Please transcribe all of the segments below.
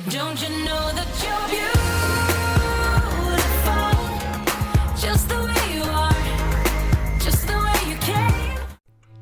Don't you know that you're beautiful, just the way you are, just the way you came?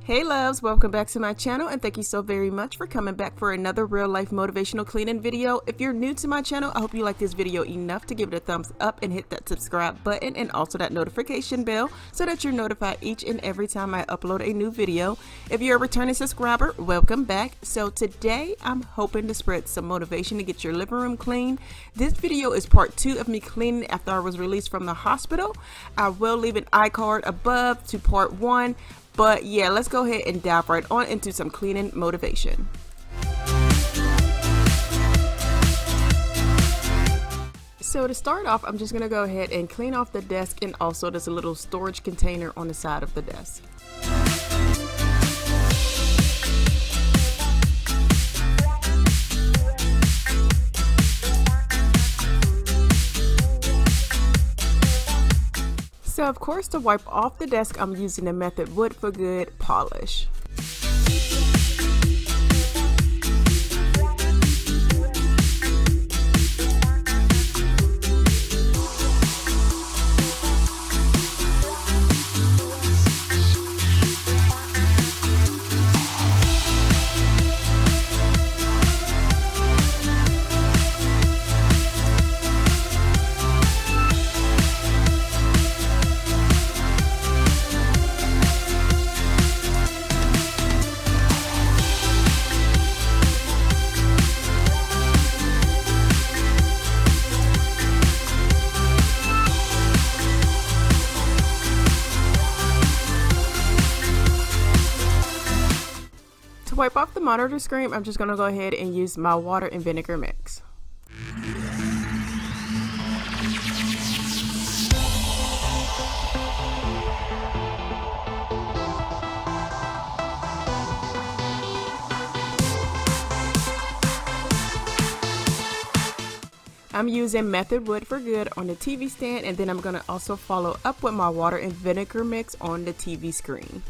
Hey loves, welcome back to my channel and thank you so very much for coming back for another real life motivational cleaning video. If you're new to my channel, I hope you like this video enough to give it a thumbs up and hit that subscribe button and also that notification bell so that you're notified each and every time I upload a new video. If you're a returning subscriber, welcome back. So today I'm hoping to spread some motivation to get your living room clean. This video is part 2 of me cleaning after I was released from the hospital. I will leave an iCard above to part 1. But yeah, let's go ahead and dive right on into some cleaning motivation. So to start off, I'm just going to go ahead and clean off the desk, and also there's a little storage container on the side of the desk. So of course, to wipe off the desk, I'm using the Method Wood for Good polish. To wipe off the monitor screen, I'm just going to go ahead and use my water and vinegar mix. I'm using Method Wood for Good on the TV stand, and then I'm going to also follow up with my water and vinegar mix on the TV screen.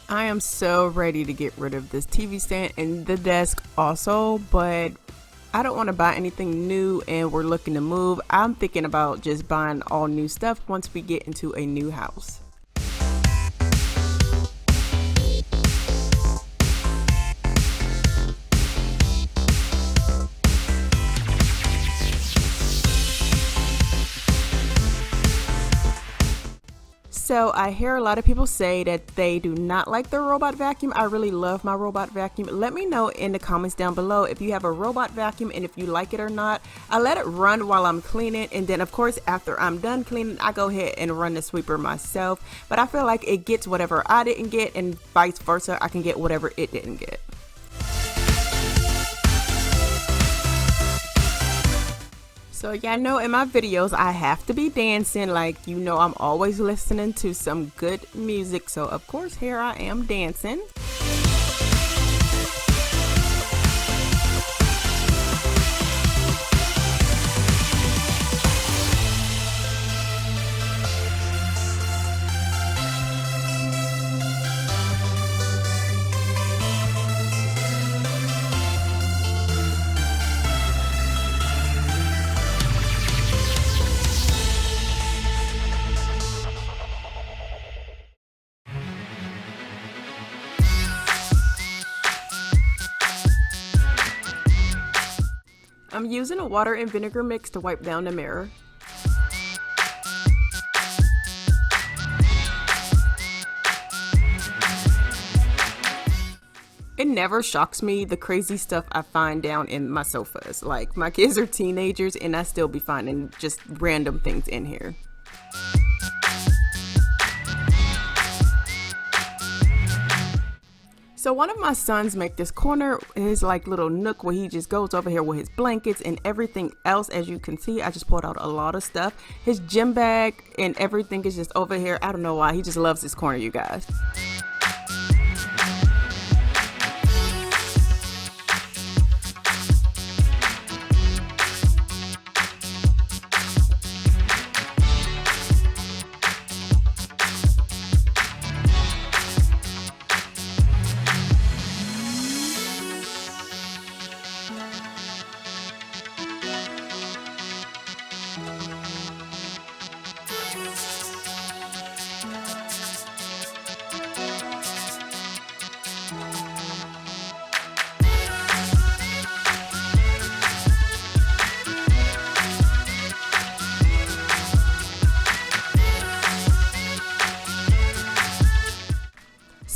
I am so ready to get rid of this TV stand and the desk also, but I don't want to buy anything new and we're looking to move. I'm thinking about just buying all new stuff once we get into a new house. So I hear a lot of people say that they do not like the robot vacuum. I really love my robot vacuum. Let me know in the comments down below if you have a robot vacuum and if you like it or not. I let it run while I'm cleaning, and then of course after I'm done cleaning, I go ahead and run the sweeper myself. But I feel like it gets whatever I didn't get, and vice versa, I can get whatever it didn't get. So y'all know in my videos I have to be dancing, like you know I'm always listening to some good music, so of course here I am dancing. I'm using a water and vinegar mix to wipe down the mirror. It never shocks me the crazy stuff I find down in my sofas. Like, my kids are teenagers and I still be finding just random things in here. So one of my sons make this corner, his like little nook where he just goes over here with his blankets and everything else. As you can see, I just pulled out a lot of stuff. His gym bag and everything is just over here. I don't know why, he just loves this corner, you guys.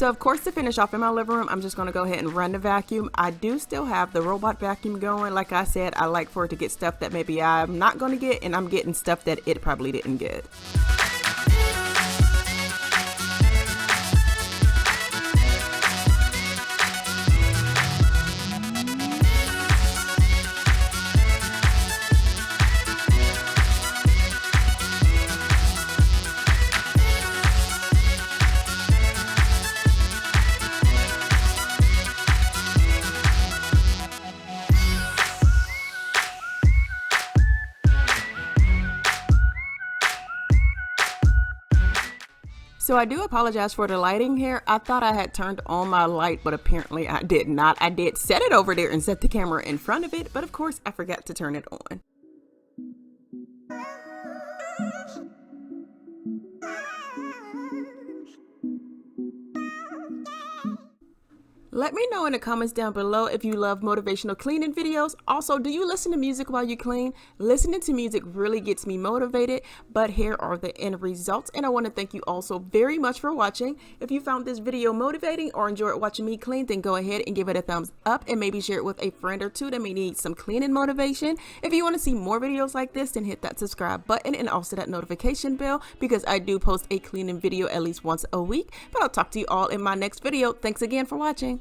So of course, to finish off in my living room, I'm just going to go ahead and run the vacuum. I do still have the robot vacuum going. Like I said, I like for it to get stuff that maybe I'm not going to get, and I'm getting stuff that it probably didn't get. So I do apologize for the lighting here. I thought I had turned on my light, but apparently I did not. I did set it over there and set the camera in front of it, but of course I forgot to turn it on. Let me know in the comments down below if you love motivational cleaning videos. Also, do you listen to music while you clean? Listening to music really gets me motivated, but here are the end results. And I want to thank you all so very much for watching. If you found this video motivating or enjoyed watching me clean, then go ahead and give it a thumbs up and maybe share it with a friend or two that may need some cleaning motivation. If you want to see more videos like this, then hit that subscribe button and also that notification bell, because I do post a cleaning video at least once a week. But I'll talk to you all in my next video. Thanks again for watching.